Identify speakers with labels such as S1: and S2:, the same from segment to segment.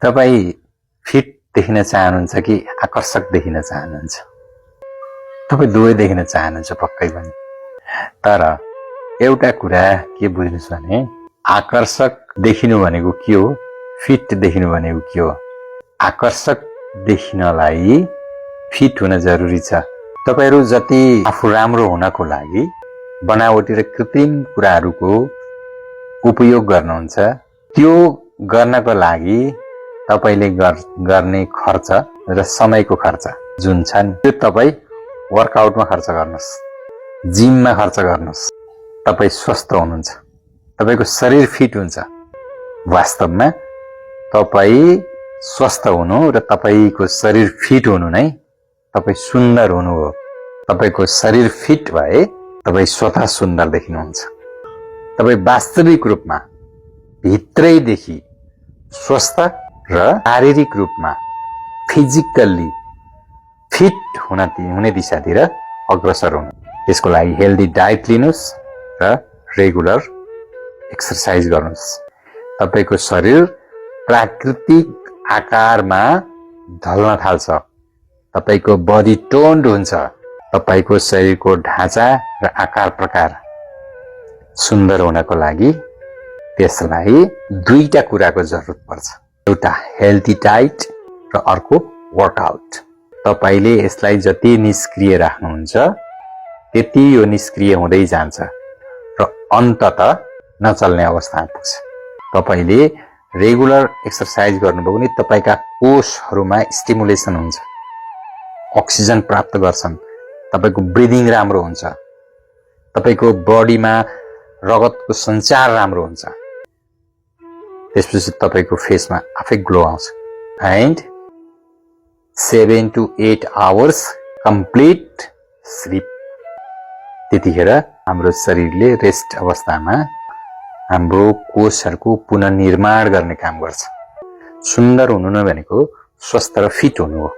S1: तपाई फिट देखिन चाहनुहुन्छ कि आकर्षक देखिन चाहनुहुन्छ? तपाई दुवै देखिन चाहनुहुन्छ पक्कै पनि। तर एउटा कुरा के बुझ्नुस् भने आकर्षक देखिनु भनेको के हो, फिट देखिनु भनेको के हो? आकर्षक देखिनलाई फिट हुन जरुरी छ। तपाईहरु जति आफू राम्रो हुनको लागि बनावटी र कृत्रिम कुराहरुको उपयोग गर्नुहुन्छ, त्यो गर्नको लागि तपाईले गर्ने खर्च र समयको खर्च जुन छ नि, त्यो तपाई वर्कआउटमा खर्च गर्नुस्, जिममा खर्च गर्नुस्। तपाई स्वस्थ हुनुहुन्छ, तपाईको शरीर फिट हुन्छ। वास्तवमा तपाई स्वस्थ हुनु र तपाईको शरीर फिट हुनु नै तपाई सुन्दर हुनु हो। तपाईको शरीर फिट भए तपाई स्वतः सुन्दर देखिनुहुन्छ। तपाई वास्तविक रूपमा भित्रैदेखि स्वस्थ र शारीरिक रूपमा फिजिकल्ली फिट हुने दिशातिर अग्रसर हुनु। त्यसको लागि हेल्दी डाइट लिनुस् र रेगुलर एक्सरसाइज गर्नुस्। तपाईको शरीर प्राकृतिक आकारमा ढल्न थाल्छ। तपाईको बडी टोन्ड हुन्छ। तपाईको शरीरको ढाँचा र आकार प्रकार सुन्दर हुनको लागि त्यसलाई दुईटा कुराको जरुरत पर्छ। एउटा हेल्दी डाइट र अर्को वर्कआउट। तपाईले यसलाई जति निष्क्रिय राख्नुहुन्छ त्यति यो निष्क्रिय हुँदै जान्छ र अन्ततः नचल्ने अवस्थामा पुग्छ। तपाईले रेगुलर एक्सरसाइज गर्नुभयो भने तपाईका कोषहरुमा स्टिमुलेसन हुन्छ, अक्सिजन प्राप्त गर्छन्, तपाईको ब्रिदिङ राम्रो हुन्छ, तपाईको बडीमा रगतको सञ्चार राम्रो हुन्छ। त्यसपछि तपाईको फेसमा आफै ग्लो आउँछ। And 7 to 8 hours complete sleep. त्यतिखेर हाम्रो शरीरले रेस्ट अवस्थामा हाम्रो कोषहरुको पुनर्निर्माण गर्ने काम गर्छ। सुन्दर हुनु नै भनेको स्वस्थ र फिट हुनु हो।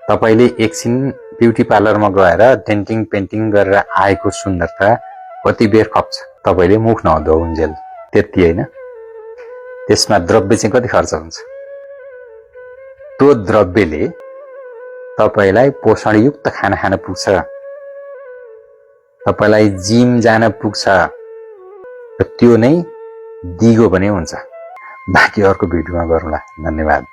S1: तपाईले एकछिन ब्युटी पार्लरमा गएर डेन्टिङ पेन्टिङ गरेर आएको सुन्दरता कति बेर खप्छ? तपाईले मुख नधोउन्जेल त्यति हैन। त्यसमा द्रव्य चाहिँ कति खर्च हुन्छ? त्यो द्रव्यले तपाईलाई पोषणयुक्त खाना खान पुग्छ, तपाईलाई जिम जान पुग्छ र त्यो नै दिगो पनि हुन्छ। बाँकी अर्को भिडियोमा गरौँला। धन्यवाद।